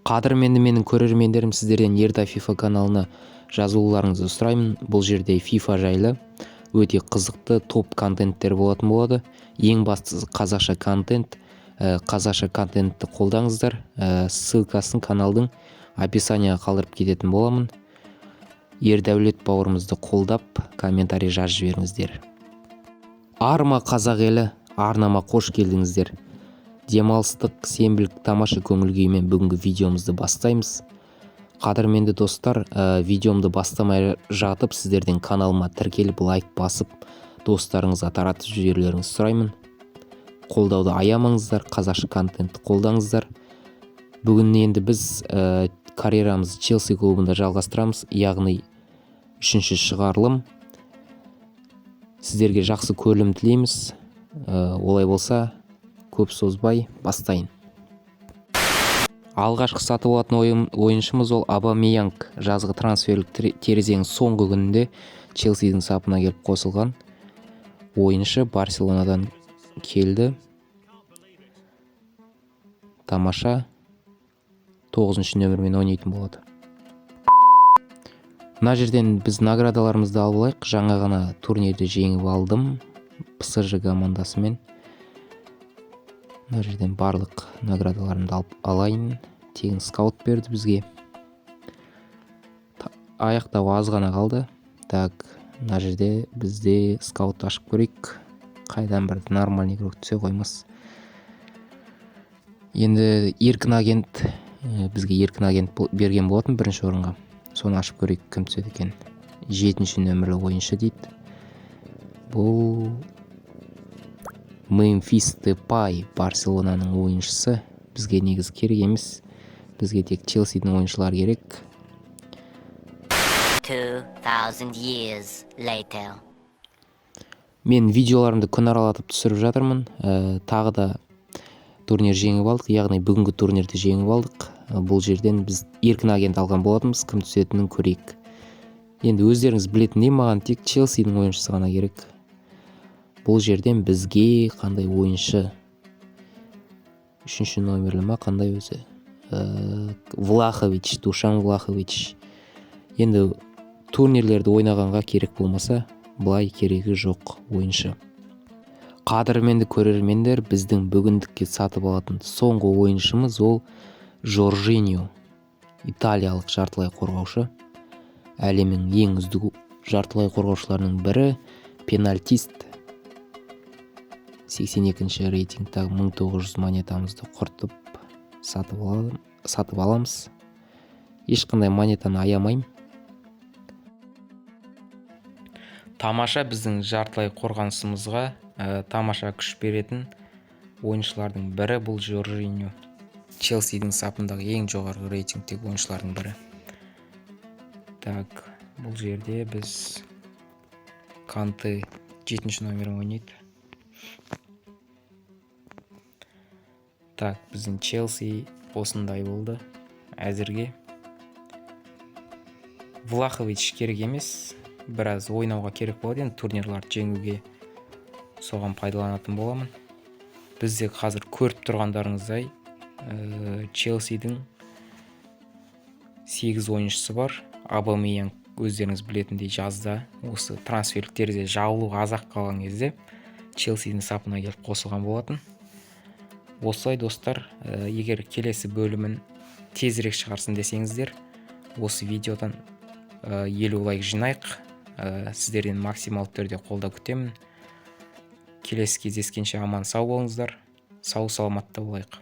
Қадірменді менің көрермендерім, сіздерден Ерда FIFA каналына жазылуларыңызды сұраймын. Бұл жерде FIFA жайлы өте қызықты топ контенттер болатын болады. Ең бастысы қазақша контент. Қазақша контентті қолдаңыздар. Ссылкасын каналдың описанияға қалдырып кететін боламын. Ердәулет бауырымызды қолдап, комментарий жазып жіберіңіздер. Арма қазақ елі, арнама қош келдіңіздер. Демалыстық, сенбілік тамаша көңіл күймен бүгінгі видеомызды бастаймыз. Қадірменді достар, видеомды бастамай жатып, сіздерден каналыма тіркеліп, лайк басып, достарыңызға таратып жіберулеріңізді сұраймын. Қолдауды аямаңыздар, қазақша контентті қолдаңыздар. Бүгін енді біз карьерамызды Челси клубында жалғастырамыз, яғни 3-ші шығарылым. Сіздерге жақсы көрілім тілейміз. Олай болса, көп созбай бастайын. Алғашқы сатып алатын ойыншымыз ол Абамеянг. Жазғы трансферлік терезенің соңғы күнінде Челсидің сапына келіп қосылған ойыншы, Барселонадан келді. Тамаша, 9-ші нөмірмен ойнайтын болады. Мына жерден біз наградаларымызды алып алайық. Жаңа ғана турнирді жеңіп алдым ПСЖ командасымен. Мына жерден барлық наградаларымды алып алайын. Тегін скаут берді бізге. Аяқтау аз ғана қалды. Так, мына жерде бізде скаут ашып көрейік. Қайдан бір нормальный игрок түсе қоймас. Енді еркін агент, бізге еркін агент берген болатын бірінші орынға. Соны ашып көрейік, кім түседі екен. 7-ші нөмірлі ойыншы дейді. Бұл Мемфис Депай, Барселонаның ойыншысы. Бізге негіз керек емес. Бізге тек Челсидің ойыншылары керек. 2000 years later. Мен видеоларымды күн аралатып түсіріп жатырмын. Тағы да турнир жеңіп алдық, яғни бүгінгі турнирді жеңіп алдық. Бұл жерден біз еркін агент алған болатынбыз, кім түсетінін көрейік. Енді өздеріңіз білетіндей, маған тек Челсидің ойыншысы ғана керек. Бұл жерден бізге қандай ойыншы? 3-ші номерлі ма, қандай өзі? Влахович, Душан Влахович. Енді турнирлерді ойнағанға керек болмаса, бұлай керегі жоқ ойыншы. Қадірменді көрермендер, біздің бүгіндікке сатып алатын соңғы ойыншымыз ол Жоржиньо. Италиялық жартылай қорғаушы. Әлемнің ең үздік жартылай қорғаушыларының бірі, пенальтист. 82-ші рейтингтағы 1900 монетамызды құртып сатып аламыз. Ешқандай монетаны аямайым. Тамаша, біздің жартылай қорғанысымызға тамаша күш беретін ойыншылардың бірі бұл Жоржиньо. Челсидің сапындағы ең жоғарғы рейтингтегі ойыншылардың бірі. Так, бұл жерде біз Канте 7-ші номерін ойнайды. Так, біздің Челси осындай болды әзірге. Влахович керек емес, біраз ойнауға керек болады, енді турнирларды жеңуге соған пайдаланатын боламын. Бізде қазір көріп тұрғандарыңыздай Челсидің 8 ойыншысы бар. Абамеянг өздеріңіз білетіндей жазда осы трансферлік терезе жабылуға аз-ақ қалған кезде Челсидің сапына келіп қосылған болатын. Осылай достар, егер келесі бөлімін тезірек шығарсын десеңіздер, осы видеодан 50 лайк жинайық. Сіздерден максимал түрде қолдау күтемін. Келесі кездескенше аман сау болыңыздар. Сау саламатта болайық.